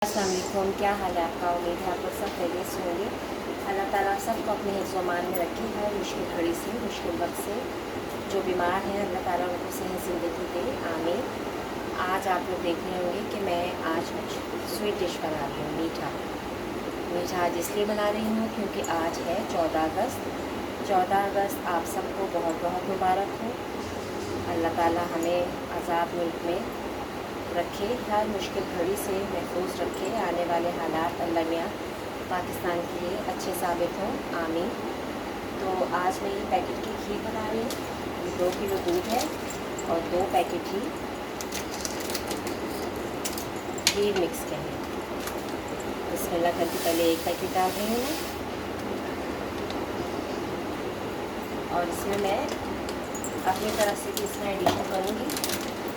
अस्सलाम वालेकुम, क्या हाल है आपका। उम्मीद है आप लोग सब खैरियत से होंगे। अल्लाह ताला सबको अपने हिफ्ज़-ओ-अमान में रखे है, मुश्किल घड़ी से, मुश्किल वक्त से। जो बीमार हैं अल्लाह ताला उनको सेहत ज़िंदगी दे, आमीन। आज आप लोग देख रहे होंगे कि मैं आज कुछ स्वीट डिश बना रही हूँ, मीठा आज इसलिए बना रही हूँ क्योंकि आज है 14 अगस्त। 14 अगस्त आप सबको बहुत बहुत मुबारक हो। अल्लाह ताला हमें आज़ाद मुल्क में रखे, हर मुश्किल घड़ी से महफूज रखे, आने वाले हालात अल्लाह मियाँ पाकिस्तान के लिए अच्छे साबित हों, आमीन। तो आज मैं ये पैकेट की खीर बना रही हूँ। ये 2 किलो दूध है और 2 पैकेट ही खीर मिक्स के हैं। बिस्मिल्लाह करके पहले 1 पैकेट डाल रही हूँ और इसमें मैं अपनी तरफ से भी इसमें एडिशन करूँगी,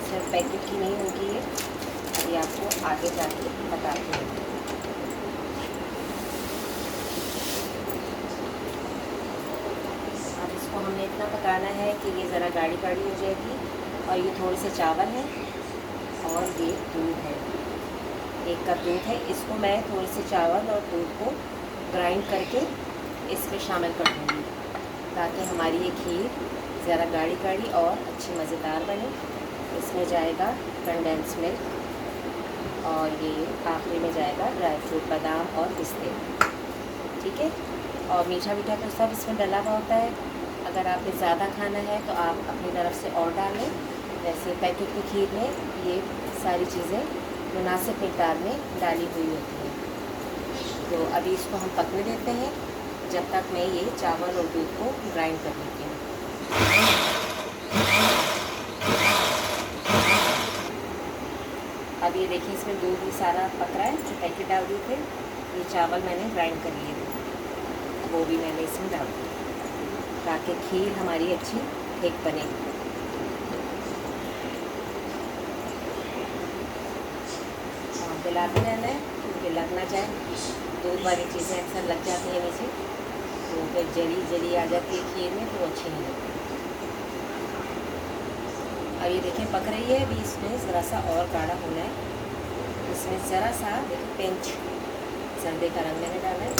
सिर्फ पैकेट की नहीं होगी ये, अभी आपको आगे जाके बताती हूँ। अब इसको हमने इतना पकाना है कि ये ज़रा गाढ़ी गाढ़ी हो जाएगी। और ये थोड़े से चावल हैं और ये दूध है, 1 कप दूध है। इसको मैं थोड़े से चावल और दूध को ग्राइंड करके इसमें शामिल कर दूँगी ताकि हमारी ये खीर ज़रा गाढ़ी गाढ़ी और अच्छी मज़ेदार बने। इसमें जाएगा कंडेंस मिल्क और ये आखिरी में जाएगा ड्राई फ्रूट, बादाम और पिस्ते, ठीक है। और मीठा मीठा तो सब इसमें डला हुआ होता है। अगर आपने ज़्यादा खाना है तो आप अपनी तरफ से और डालें। वैसे पैकेट की खीर में ये सारी चीज़ें मुनासिब मिक़दार में डाली हुई होती हैं। तो अभी इसको हम पकने देते हैं जब तक मैं ये चावल और दूध को ग्राइंड कर लेती हूँ। अब ये देखिए इसमें दूध भी सारा पक रहा है, जो पैकेट डाल दिए थे। ये चावल मैंने ग्राइंड कर लिए थे, वो भी मैंने इसमें डाल दिया ताकि खीर हमारी अच्छी थिक बने। और मिलाते रहना है क्योंकि लग ना जाए, दूध वाली चीज़ें अक्सर लग जाती हैं नीचे, तो फिर जली जली आ जाती है खीर में, तो अच्छी नहीं लगती। और ये देखें पक रही है, अभी इसमें ज़रा सा और गाढ़ा होना है। इसमें ज़रा सा देखिए पिंच जर्दे का रंग मैंने डाला है,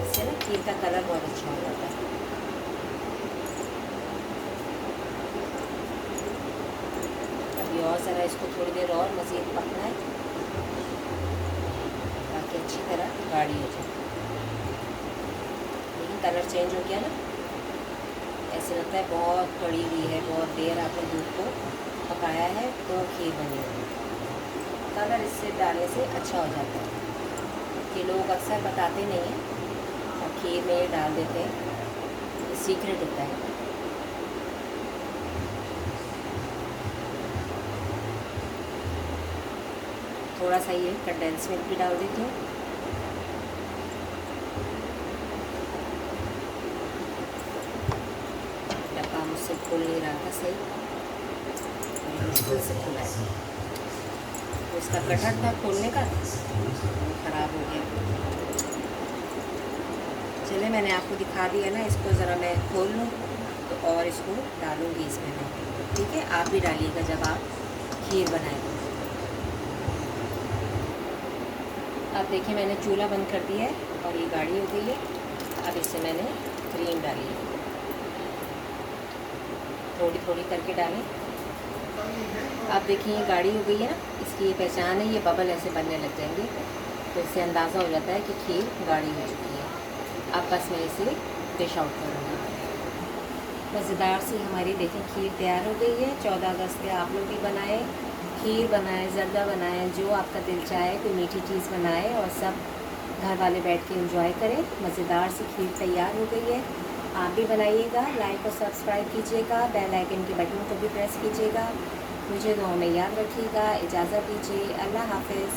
इससे ना खीर का कलर बहुत अच्छा हो जाता है। अभी और ज़रा इसको थोड़ी देर और मज़ीद पकना है ताकि अच्छी तरह गाढ़ी हो जाए। लेकिन कलर चेंज हो गया ना, ऐसे लगता है बहुत कड़ी हुई है, बहुत देर आपने दूध को पकाया है तो खीर बनी है। कलर इससे डालने से अच्छा हो जाता है कि लोग अक्सर बताते नहीं हैं और खीर में ये डाल देते हैं, ये सीक्रेट होता है। थोड़ा सा ये कंडेंस मिल्क भी डाल देती हूँ। डब्बा मुझसे खुल नहीं रहा था सही, मुश्किल से खुला है, तो इसका कटर था खोलने का, ख़राब हो गया। चले मैंने आपको दिखा दिया ना, इसको ज़रा मैं खोल लूँ तो और इसको डालूँगी इसमें मैं, ठीक है। आप भी डालिएगा जब आप खीर बनाएंगे। अब देखिए मैंने चूल्हा बंद कर दिया है और ये गाढ़ी हो गई है। अब इससे मैंने क्रीम डाली है, थोड़ी थोड़ी करके डालें। अब देखिए ये गाढ़ी हो गई है ना, इसकी ये पहचान है, ये बबल ऐसे बनने लग जाएंगे, तो इससे अंदाज़ा हो जाता है कि खीर गाढ़ी हो चुकी है। अब बस मैं इसे डिश आउट करूँगी। मज़ेदार सी हमारी देखें खीर तैयार हो गई है। 14 अगस्त पे आप लोग भी बनाएं, खीर बनाएं, ज़र्दा बनाएं, जो आपका दिल चाहे कोई मीठी चीज़ बनाएं और सब घर वाले बैठ के एंजॉय करें। मज़ेदार सी खीर तैयार हो गई है, आप भी बनाइएगा। लाइक और सब्सक्राइब कीजिएगा, बेल आइकन के बटन को भी प्रेस कीजिएगा। मुझे दुआ में याद रखिएगा। इजाज़त दीजिए, अल्लाह हाफ़िज़।